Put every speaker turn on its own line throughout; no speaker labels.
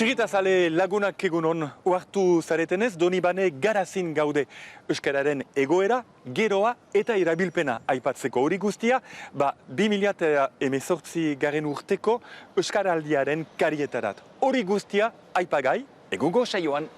Txirritazale lagunak egunon ohartu zaretenez, Donibane Garazin gaude euskararen egoera, geroa eta erabilpena aipatzeko hori guztia, 2018 garen urteko euskaraldiaren karietarat. Hori guztia aipagai egungo saioan.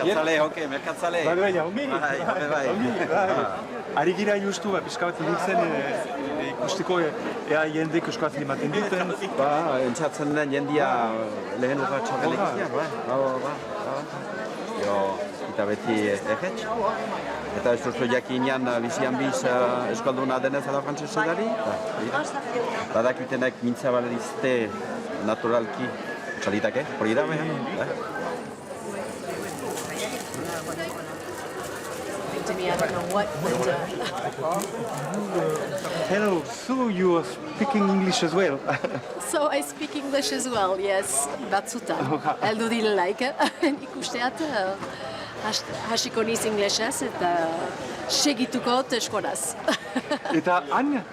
Merkatzale, merkatzale.
Bai, ongi. Ari gira justu, pixka bat ibiltzen ikusteko ea jendek euskaraz ematen duten.
Entzatzen den jendia lehen urratxak elekizia, Jo, eta beti egetx. Eta ez duztu jakinean bizian biz euskalduna denez edo frantzesegari. Badakitenek mintzabaliste naturalki txalitake, hori da,
To me, I don't know what.
Hello, so you are speaking English as well?
So I speak English as well, yes. Batzutan. Heldu direlaik. Ikusteat, hasiko niz inglesez eta segituko eskolaz.
Eta han,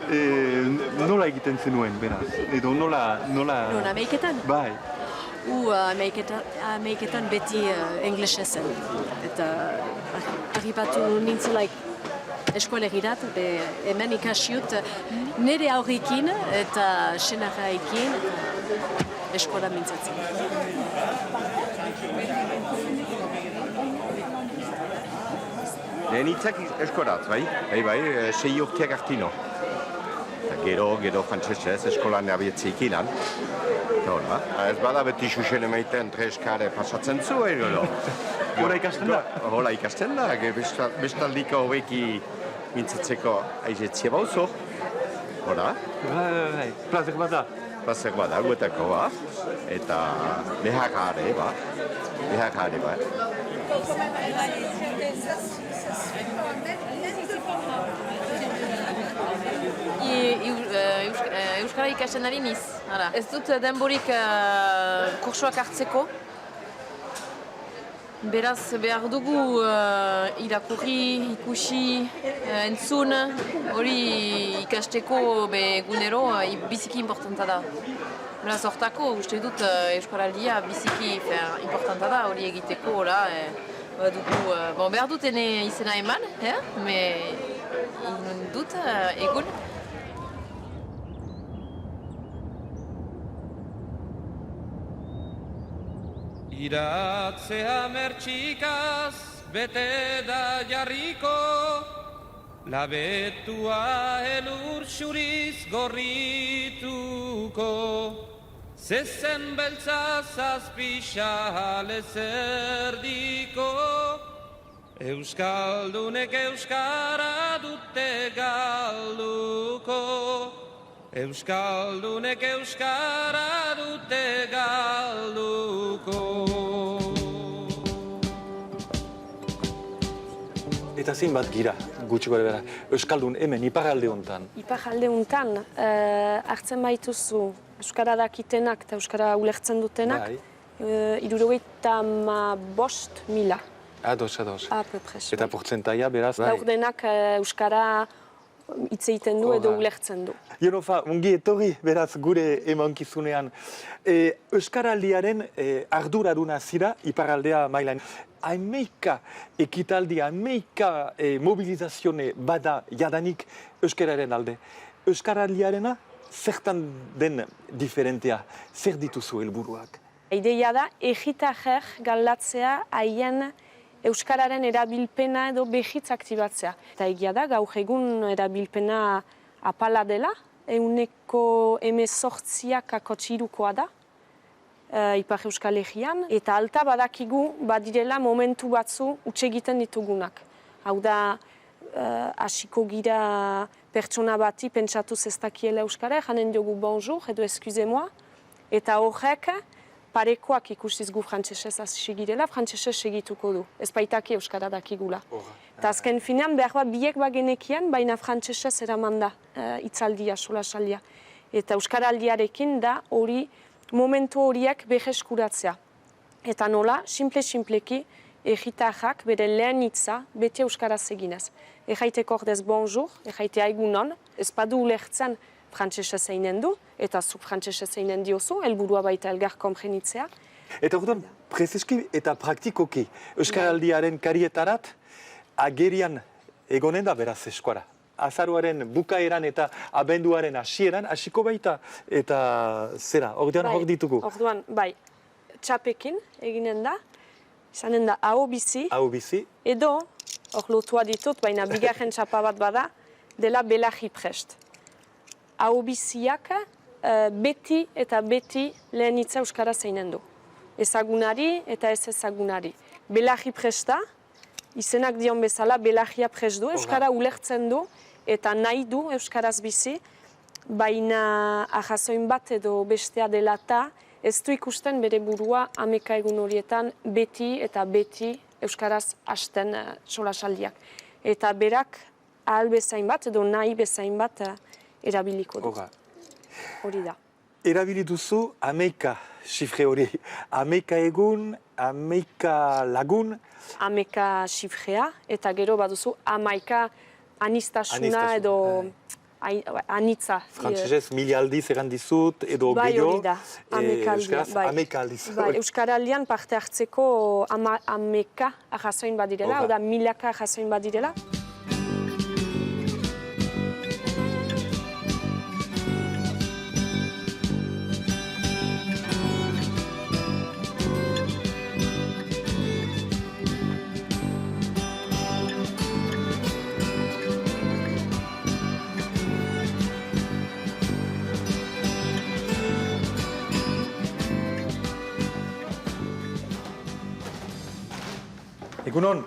nola egiten zenuen, beraz? Edo nola...
Non, Ameiketan?
Bai.
Ameiketan beti inglesez zen. Eta arribatu nintzelaik eskolegirat, hemen ikasiut nire aurrekin eta senarraekin eskola mintzatzen.
Lehen hitzak eskoraz, bai? Bai, 6 urteak artino. Gero frantzesez eskolan abietzeik ilan. Ez bada beti xuxen emaiten treskare pasatzen zu, edo.
Hora ikasten da?
Hola ikasten da, bestaldiko hobeki mintzatzeko aizetzia bauzo. Hora?
Bai, plazer bat da.
Plazer bat da, guetako ba. Eta beharrare, ba.
Euskara ikasten ari niz. Ez dut denborik kursoak hartzeko. Beraz behar dugu irakurri, ikusi, entzun, hori ikasteko gunero biziki importanta da. Beraz hortako uste dut euskaraldia biziki importanta da, hori egiteko, behar dut ene izena eman, dut egun.
Iratzea mertxikaz bete da jarriko, labetua elur xuriz gorrituko, zezen beltza zazpixale zerdiko, euskaldunek euskara dute galduko. Euskaldunek euskara dute galduko.
Eta zein bat gira, gutxiko bera, euskaldun hemen, iparralde honetan?
Iparralde honetan, hartzen baituzu euskara dakitenak eta euskara ulertzen dutenak, 75.000.
Ados. Eta portzentaia beraz?
Laurdenak euskara hitz egiten du edo ulertzen du.
Jonofa, ongi etorri beraz gure emankizunean. Euskaraldiaren arduraduna zira iparraldea mailan. Hameika ekitaldi, hameika mobilizazione bada jadanik euskararen alde. Euskaraldiarena zertan den diferentea, zer dituzu helburuak?
Ideia da, egitarrer galdatzea haien euskararen erabilpena edo behitz aktibatzea. Eta egia da, gaur egun erabilpena apala dela, 18%-ak da, Ipar Euskal Herrian, eta alta badakigu badirela momentu batzu utsegiten ditugunak. Hau da, hasiko gira pertsona bati pentsatuz ez dakiela euskara, janen diogu bonjour edo excusez-moi, eta horrek parekoak ikusiz gu frantsesez hasi girela, frantsesez segituko du. Ez baitaki euskara dakigula. Eta azken finean behar bat biek bagenekian, baina frantsesez eraman da hitzaldia, solasaldia. Eta euskaraldiarekin da hori momentu horiek berreskuratzea. Eta nola, simpleki, egitarrak bere lehen hitza beti euskaraz eginez. Egaiteko ordez bonjour, egaitea egunon, ez badu ulertzen frantsesez einen du, eta zuk frantsesez einen diozu, helburua baita elgar konprenitzea.
Eta orduan, prezeski eta praktikoki, Euskaraldiaren karietarat, agerian egonen da beraz eskuara. Azaruaren bukaeran eta abenduaren hasieran hasiko baita, eta zera, orduan hor ditugu.
Orduan, bai, txapekin eginen da, izanen da aho bizi, edo, hor lotua ditut, baina bigarren txapa bat bada, dela belarri prest. Aho biziak beti eta beti lehen hitza euskaraz einen du. Ezagunari eta ez ezagunari. Belarri presta, izenak dion bezala belarria prest du, euskara ulertzen du, eta nahi du euskaraz bizi, baina ahazoin bat edo bestea dela eta ez du ikusten bere burua ameka egun horietan beti eta beti euskaraz hasten solasaldiak. Eta berak ahal bezain bat edo nahi bezain bat erabiliko du. Hori da.
Erabili duzu ameika xifre hori. Ameika egun, ameika lagun.
Ameika xifrea eta gero baduzu amaika anistasuna edo anitza.
Frantsesez 1000 aldiz egan dizut edo gehiago.
Bai, hori da.
Ameika aldiz.
Euskaraldian parte hartzeko ameka ahazoin badirela, oda milaka ahazoin badirela.
Egunon.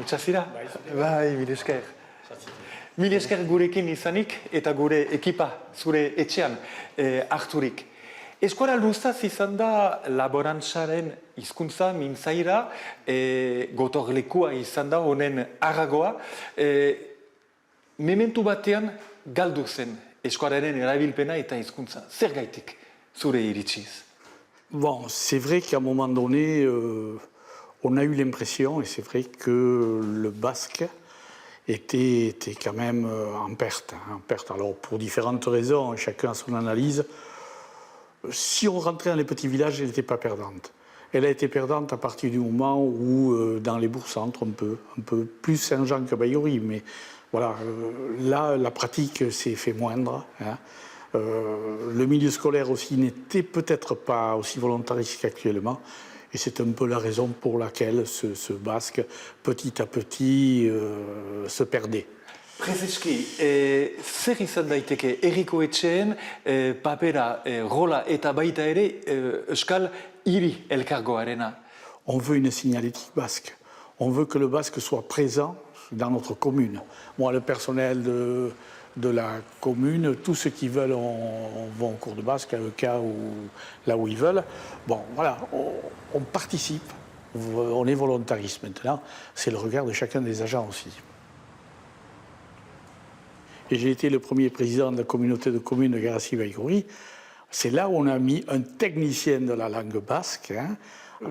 Utsatzira? Bai, mil esker. Mil esker gurekin izanik eta gure ekipa, zure etxean harturik. Eskuara luzaz izan da laborantzaren hizkuntza mintzaira, gotorlekua izan da honen arragoa. Mementu batean galdu zen eskuararen erabilpena eta hizkuntza. Zer gaitik zure iritziz?
Bon, c'est vrai qu'à un moment donné, on a eu l'impression, et c'est vrai que le basque était quand même en perte. Alors pour différentes raisons, chacun a son analyse. Si on rentrait dans les petits villages, elle n'était pas perdante. Elle a été perdante à partir du moment où, dans les bourgs-centres, un peu plus Saint-Jean que Baïuri, mais voilà, là, la pratique s'est fait moindre. Le milieu scolaire aussi n'était peut-être pas aussi volontariste qu'actuellement. Et c'est un peu la raison pour laquelle ce basque, petit à petit, se perdait.
Prezeski, zer izan daiteke herriko etxeen papera, rola eta baita ere euskal hiri elkargoarena?
On veut une signalétique basque. On veut que le basque soit présent dans notre commune. Moi, le personnel de la commune, tous ceux qui veulent vont au cours de basque, à EK ou là où ils veulent. Bon, voilà, on participe, on est volontariste maintenant. C'est le regard de chacun des agents aussi. Et j'ai été le premier président de la communauté de communes de Garassi-Baïkouri. C'est là où on a mis un technicien de la langue basque.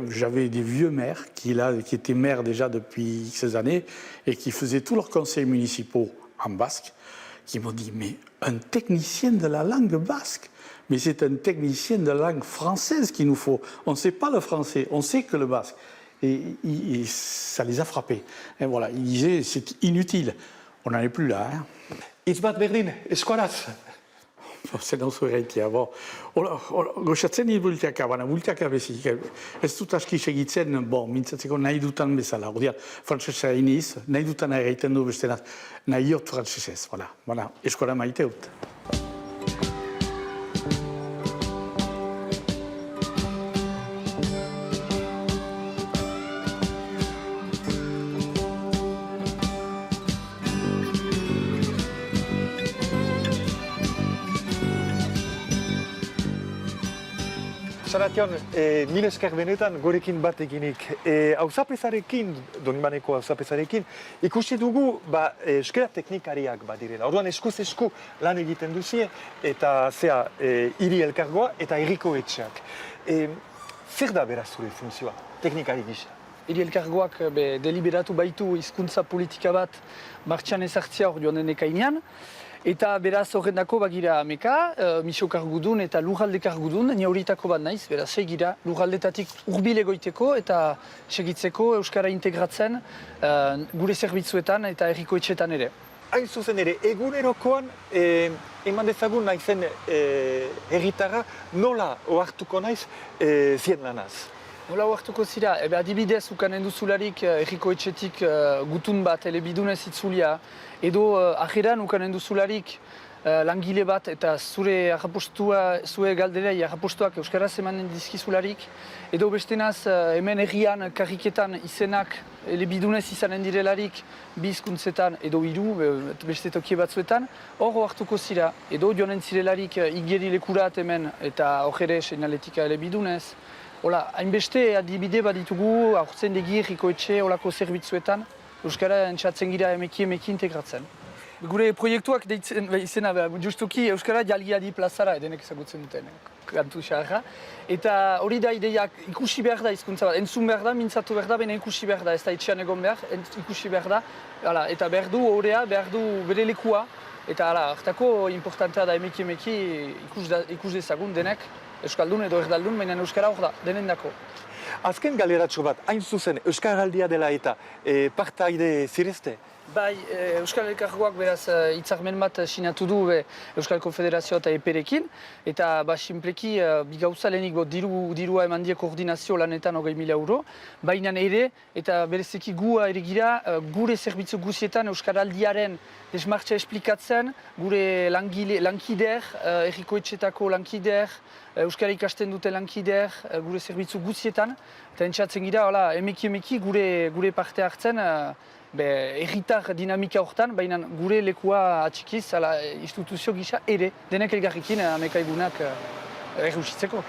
J'avais des vieux maires qui étaient maires déjà depuis X années et qui faisaient tous leurs conseils municipaux en basque, qui m'ont dit « Mais un technicien de la langue basque, mais c'est un technicien de la langue française qu'il nous faut. On ne sait pas le français, on sait que le basque. » Et ça les a frappés. Et voilà, ils disaient « C'est inutile. » On n'en est plus là.
Hitz bat berdin, eskuaraz.
Zer nauzu egaitia, bo. Goxatzen hil bultiaka, baina bultiaka bezik. Ez dut aski segitzen, mintzatzeko nahi dutan bezala. Ordean, frantzesa iniz, nahi dutan egiten du bestenaz. Nahiot frantzesez, voilà. Eskuara maite dut.
Sarration, mil esker benetan gorekin bat eginik. Auzapezarekin, Donibaneko auzapezarekin, ikusi dugu euskara teknikariak badirela. Orduan eskuz esku lan egiten duzie eta hiri elkargoa eta herriko etxeak. Zer da beraz zure funtzioa, teknikari gisa?
Hiri elkargoak deliberatu baitu hizkuntza politika bat martxan ezartzea hor joan den ekainean. Eta beraz horrendako bagira ameka, misio kargudun eta lurralde kargudun, ni horietako bat naiz, beraz segira lurraldetatik hurbil egoiteko eta segitzeko euskara integratzen gure zerbitzuetan eta herriko etxetan ere.
Hain zuzen ere, egunerokoan eman dezagun naizen herritarra nola ohartuko naiz zien lanaz?
Nola ohartuko zira, adibidez ukanen duzularik herriko etxetik gutun bat elebidunez itzulia, edo ajeran ukanen duzularik langile bat eta zure galderai arrapostuak euskaraz emanen dizkizularik, edo bestenaz hemen herrian karriketan izenak elebidunez izanen direlarik bi hizkuntzetan edo hiru beste toki batzuetan, hor ohartuko zira, edo joanen zirelarik igeri lekurat hemen eta hor ere seinaletika elebidunez. Hola, hainbeste adibide baditugu aurtzen degi herriko etxe olako zerbitzuetan, euskara entzatzen gira emeki integratzen. Gure proiektuak deitzen izena, justuki euskara jalgiadi plazara edenek ezagutzen duten kantu xarra. Eta hori da ideiak ikusi behar da hizkuntza bat, entzun behar da, mintzatu behar da, baina ikusi behar da, ez da etxean egon behar, ikusi behar da. Eta behar du horea, behar du bere lekua, eta hartako importantea da emeki ikus dezagun denek, euskaldun edo erdaldun, baina euskara hor da, denen dako.
Azken galeratxo bat, hain zuzen, Euskaraldia dela eta partaide zirezte?
Bai, Euskal Elkargoak beraz hitzarmen bat sinatu du Euskal Konfederazioa eta EPErekin, eta sinpleki bi gauza lehenik dirua eman die koordinazio lanetan 20.000 euro, baina ere, eta bereziki gua ere gira, gure zerbitzu guzietan Euskaraldiaren desmartxa esplikatzen, gure lankider, herriko etxetako lankider, Euskara ikasten dute lankider, gure zerbitzu guzietan, eta entzatzen gira, emeki gure parte hartzen, erritar dinamika hortan, baina gure lekua atxikiz, instituzio gisa ere, denek elgarrikin ameka egunak errusitzeko.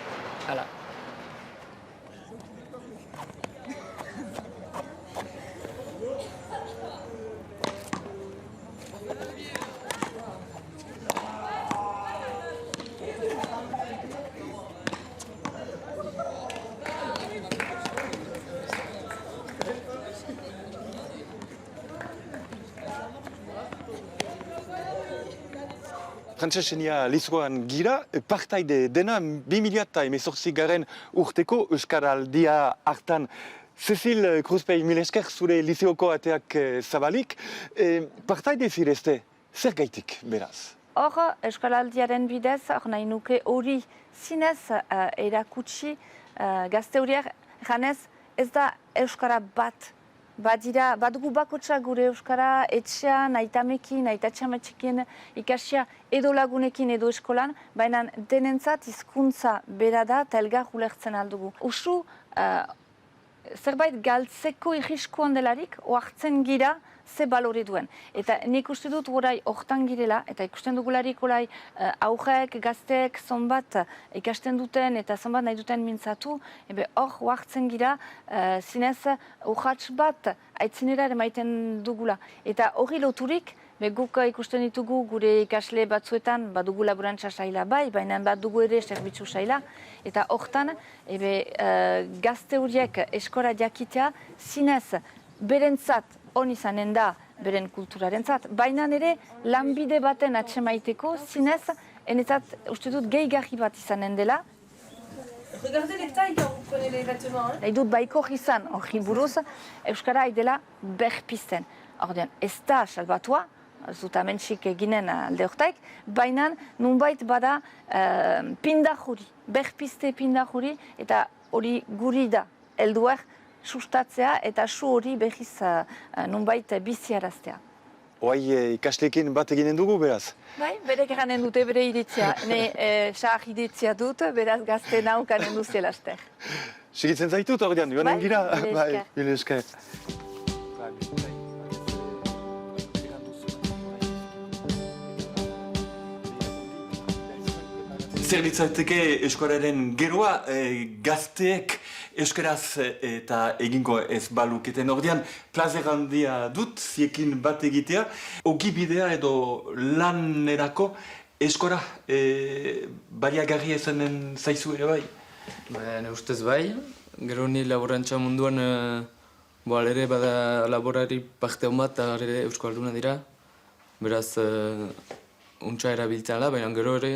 Frantsesenia Lizgoan gira, partaide dena 2018 urteko Euskaraldia hartan. Cecil Cruzpei, mil esker zure lizeoko ateak zabalik. Partaide zirezte, zer gaitik beraz?
Hor, Euskaraldiaren bidez, hor nahi nuke hori zinez erakutsi gazte horiek janez ez da Euskara bat. Badugu bakotsa gure Euskara etxean, aitamekin, aitatxametxekin ikasia edo lagunekin edo eskolan, baina denentzat hizkuntza bera da eta elgar ulertzen aldugu. Usu, zerbait galtzeko irriskoan delarik, oartzen gira ze balore duen. Eta nik uste dut orai hortan girela, eta ikusten dugularik orai aurrek, gazteek, zonbat ikasten duten eta zonbat nahi duten mintzatu, hor oartzen gira zinez urratx bat aitzinera emaiten dugula. Eta hori loturik, guk ikusten ditugu gure ikasle batzuetan badugu laborantza saila baina badugu ere zerbitzu saila. Eta hortan, gazte horiek eskora jakitea zinez berentzat on izanen da beren kulturarentzat, baina ere lanbide baten atsemaiteko zinez, enetzat uste dut gehigarri bat izanen dela.
Regardez les tailles quand vous prenez les vêtements.
Nahi dut baiko izan hori buruz, Euskara dela berpisten. Ordean, ez da salbatua, zutamentsik eginen alde hortaik, baina nunbait bada pindar hori, berpiste pindar hori, eta hori guri da, helduak sustatzea eta su hori behiz nunbait biziaraztea.
Oai ikaslekin bat eginen dugu, beraz?
Bai, berek eranen dute bere iritzia. Ne sahar iritzia dut, beraz gazte naukanen duzia laster.
Segitzen zaitut, ordean, joanen gira?
Bai,
mil esker. zer litzateke euskararen geroa, gazteek euskaraz eta egingo ez baluketen. Ordean, plazer handia dut, ziekin bat egitea, ogibidea edo lanerako euskara baliagarri ezanen zaizu ere bai?
Ne ustez bai, gero ni laborantza munduan ere bada laborari parte hon bat eta ere euskalduna dira. Beraz, untsa erabiltzen da, baina gero ere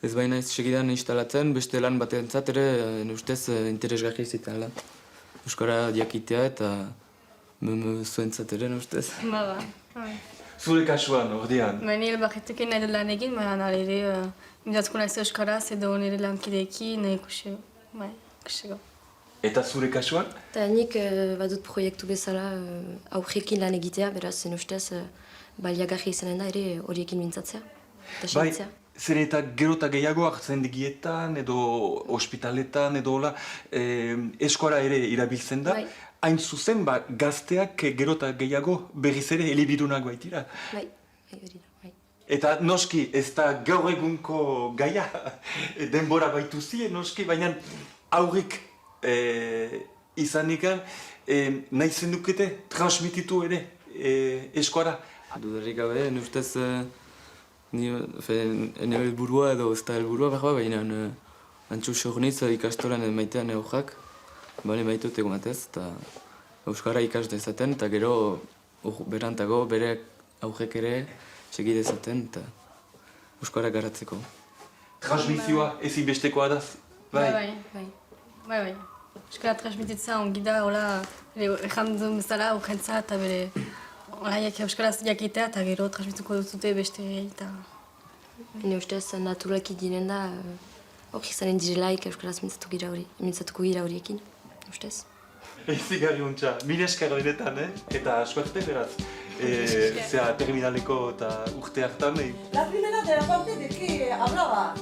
ez baina ez segidan instalatzen, beste lan batentzat ere ustez interesgarri izaten da. Euskara diakitea eta zuentzat ere ustez.
Bada.
Zure kasuan, ordean?
Nire baketeken nahi lan egin, baina nire mintzatuko nahiz euskaraz edo nire lankideekin nahi ikusiko.
Eta zure kasuan?
Eta nik badut proiektu bezala aurrekin lan egitea, beraz zen ustez baliagarri izanen da ere horiekin mintzatzea.
Bai, zer eta gero eta gehiago hartzen digietan edo ospitaletan edo hola eskora ere irabiltzen da. Hain zuzen, gazteak gero eta gehiago berriz ere elebidunak baitira.
Bai, hori da, bai.
Eta noski, ez da gaur egunko gaia, denbora baituzi, noski, baina aurrik izanik nahi zendukete transmititu ere eskora.
Dudarik gabe, ustez ene helburua edo ez da helburua behar baina antxu sorniz ikastolan maitean aurrak, bale maitut ego matez, eta euskara ikas dezaten, eta gero berantago bere aurrek ere segi dezaten, eta euskara garatzeko.
Transmisioa ezin bestekoa da?
Bai. Euskara transmititzea ongi da, hola, ezan duen bezala aurrentza eta bere haiek euskaraz jakitea eta gero transmituko duzute beste eta...
Hine ustez naturalki diren da hori izanen direlaik euskaraz mintzatuko gira horiekin, ustez.
Ezigarri untxa, mila esker horretan, eta suerte beraz. Zea terminaleko eta urte hartan.
La primera de la parte de que hablaba.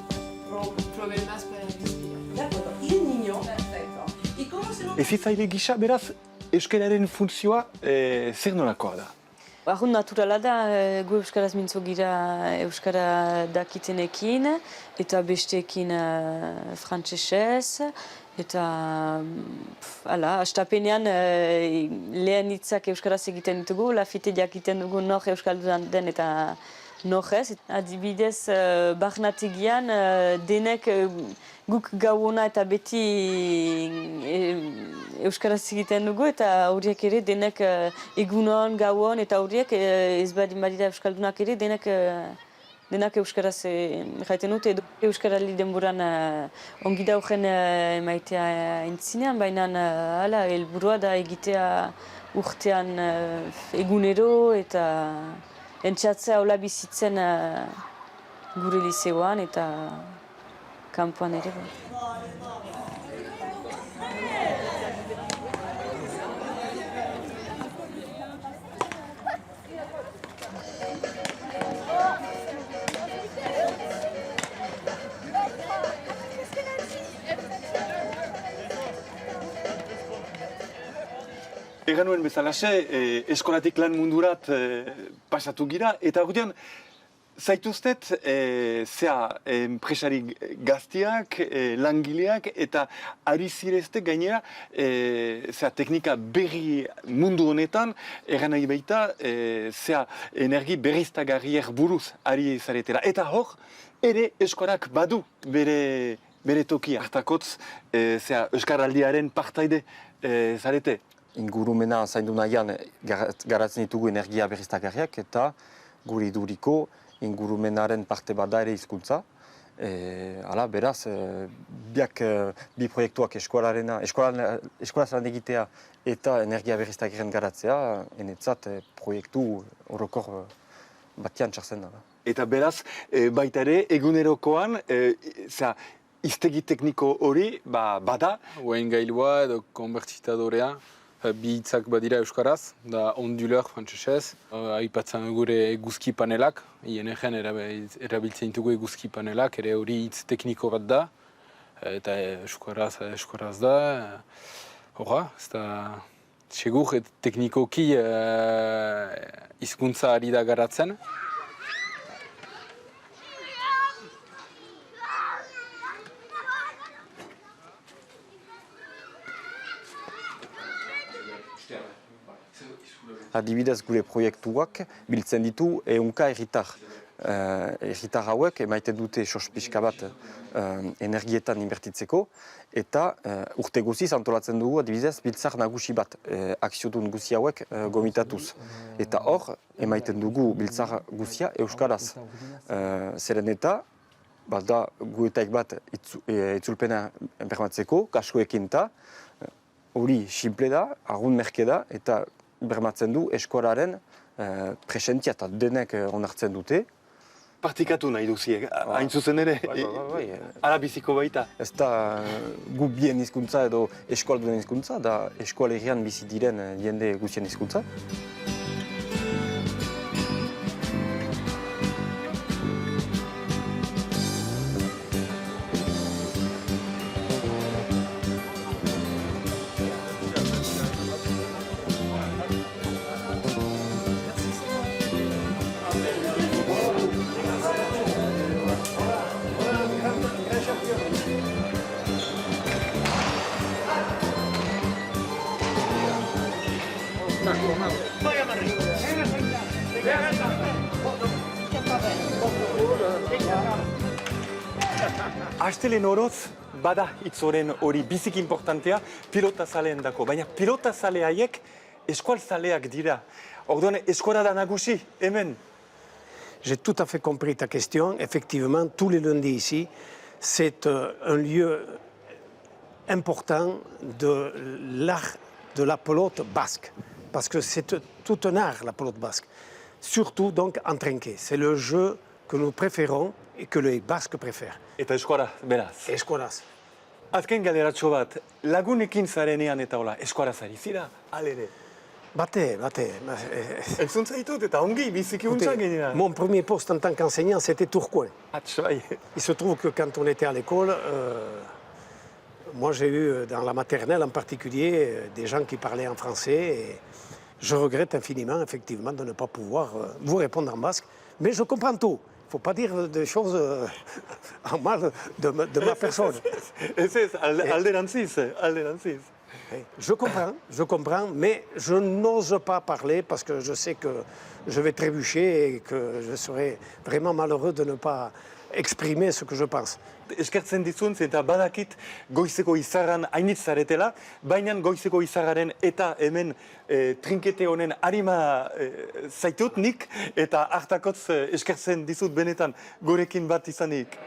Problemas para el niño.
De acuerdo, y el niño. Perfecto. ¿Y cómo se lo...
Ezitzaile gisa, beraz, euskararen funtzioa zer nolakoa da?
Arrun naturala da, gu euskaraz mintzo gira euskara dakitenekin, eta besteekin frantsesez, eta astapenean lehen hitzak euskaraz egiten ditugu, lafite jakiten dugu nor euskaldunan den eta nor ez. Adibidez, barnategian denek guk gauona eta beti euskaraz egiten dugu eta horiek ere denek egunon, gauon eta horiek ez badin badira euskaldunak ere denak euskaraz jaiten dute edo euskarali denboran ongi daugen emaitea entzinean, baina helburua da egitea urtean egunero eta entxatzea hola bizitzen gure liseoan eta kanpoan ere.
Egan nuen bezalaxe, eskolatik lan mundurat pasatu gira, eta ordean, zaituztet, enpresari gaztiak, langileak, eta ari zirezte gainera, teknika berri mundu honetan, egan nahi baita, energi berriztagarriak buruz ari zaretela. Eta hor, ere eskorak badu bere tokia. Hartakotz, euskaraldiaren partaide zarete.
Ingurumena zaindu nahian garatzen ditugu energia berriztagarriak eta guri duriko ingurumenaren parte bat da ere hizkuntza. Beraz, bi proiektuak eskolaz lan egitea eta energia berriztagarrien garatzea, enetzat proiektu orokor batean txartzen da.
Eta beraz, baita ere, egunerokoan, iztegi tekniko hori bada?
Oen gailua edo konbertsitadorea. Bi hitzak badira euskaraz, da onduleur frantsesez. Aipatzen gure eguzki panelak, ING-en erabiltzen ditugu eguzki panelak, ere hori hitz tekniko bat da, eta euskaraz da. Horra, ez da segur teknikoki hizkuntza ari da garatzen.
adibidez gure proiektuak biltzen ditu ehunka herritar. Herritar hauek emaiten dute sos pixka bat energietan inbertitzeko eta urte guziz antolatzen dugu adibidez biltzar nagusi bat akziodun guzi hauek gomitatuz. Eta hor emaiten dugu biltzar guzia euskaraz. Zeren eta bada guetaik bat itzulpena bermatzeko, kaskoekin eta hori simple da, argun merke da eta bermatzen du eskolaren presentzia eta denek onartzen dute.
Partikatu nahi duziek, hain zuzen ere, ara biziko baita.
Ez da gu bien hizkuntza edo eskualdunen hizkuntza, da eskualerian bizi diren jende guztien hizkuntza.
Astelen oroz, bada itzoren hori biziki importantea pilotazalean dako, baina pilotazale haiek eskualzaleak dira. Orduan, eskuala da nagusi, hemen.
J'ai tout à fait compris ta question. Effectivement, tous les lundis ici, c'est un lieu important de l'art de la pelote basque. Parce que c'est tout un art, la pelote basque. Surtout donc en trinqué. C'est le jeu que nous préférons et que les Basques préfèrent.
Eta eskuara, beraz.
Eskuaraz.
Azken galeratxo bat, lagunekin zarenean eta hola, eskuaraz ari zira, alere.
Bate.
Entzun zaitut eta ongi, biziki untza gainera.
Mon premier poste en tant qu'enseignant, c'était Tourcoing.
Atxai.
Il se trouve que quand on était à l'école, moi j'ai eu dans la maternelle en particulier des gens qui parlaient en français et je regrette infiniment effectivement de ne pas pouvoir vous répondre en basque, mais je comprends tout. Il ne faut pas dire des choses en mal de ma personne.
Alderantziz.
Je comprends, mais je n'ose pas parler parce que je sais que je vais trébucher et que je serai vraiment malheureux de ne pas exprimer ce que je pense.
Eskertzen dizun, eta badakit goizeko izarran hainitz zaretela, baina goizeko izarraren eta hemen trinkete honen harima zaitut nik, eta hartakotz eskertzen dizut benetan gurekin bat izanik.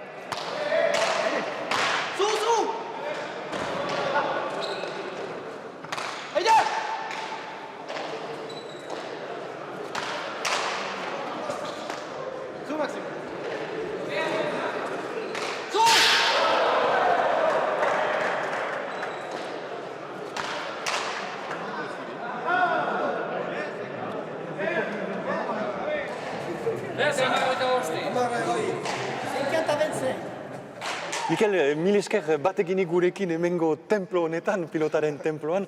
Mikel, mil esker bateginik gurekin hemengo templo honetan, pilotaren temploan,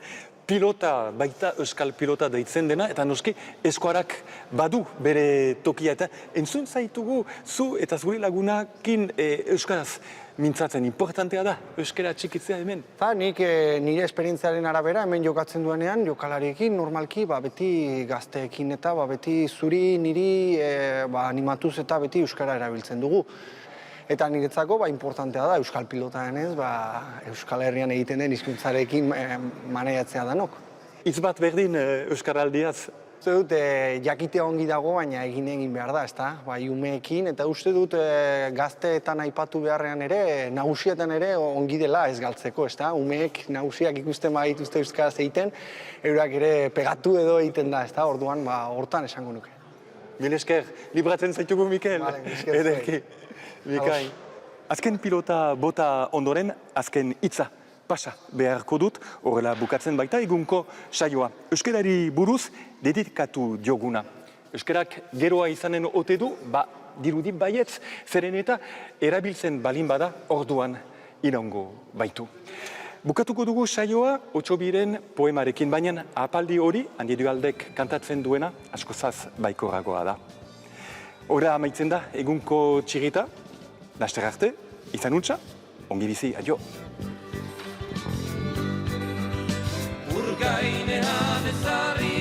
pilota baita euskal pilota deitzen dena, eta noski eskuarak badu bere tokia. Eta entzun zaitugu zu eta zure lagunakin euskaraz mintzatzen. Importantea da euskara txikitzea hemen.
Nik nire esperientziaren arabera hemen jokatzen duenean, jokalariekin normalki beti gazteekin eta beti zuri niri animatuz eta beti euskara erabiltzen dugu. Eta niretzako importantea da euskal pilota denez, Euskal Herrian egiten den hizkuntzarekin maneiatzea danok.
Hitz bat berdin euskaraldiaz?
Uste dut jakitea ongi dago, baina egin behar da, ezta? Umeekin, eta uste dut gazteetan aipatu beharrean ere, nagusietan ere ongi dela ez galtzeko, ezta? Umeek nagusiak ikusten badituzte euskaraz egiten, eurak ere pegatu edo egiten da, ezta? Orduan, hortan esango nuke.
Mil esker, libratzen zaitugu, Mikel. Ederki. Mikain. Azken pilota bota ondoren, azken hitza pasa beharko dut, horrela bukatzen baita egunko saioa. Euskarari buruz dedikatu dioguna. Euskarak geroa izanen ote du, dirudi baietz, zeren eta erabiltzen balin bada orduan iraungo baitu. Bukatuko dugu saioa Otsobiren poemarekin, baina apaldi hori, Andi Dualdek kantatzen duena, askozaz baikorragoa da. Hora amaitzen da egunko txirita, laster arte, izan untza, ongi bizi, adio.
Urgainean ezarri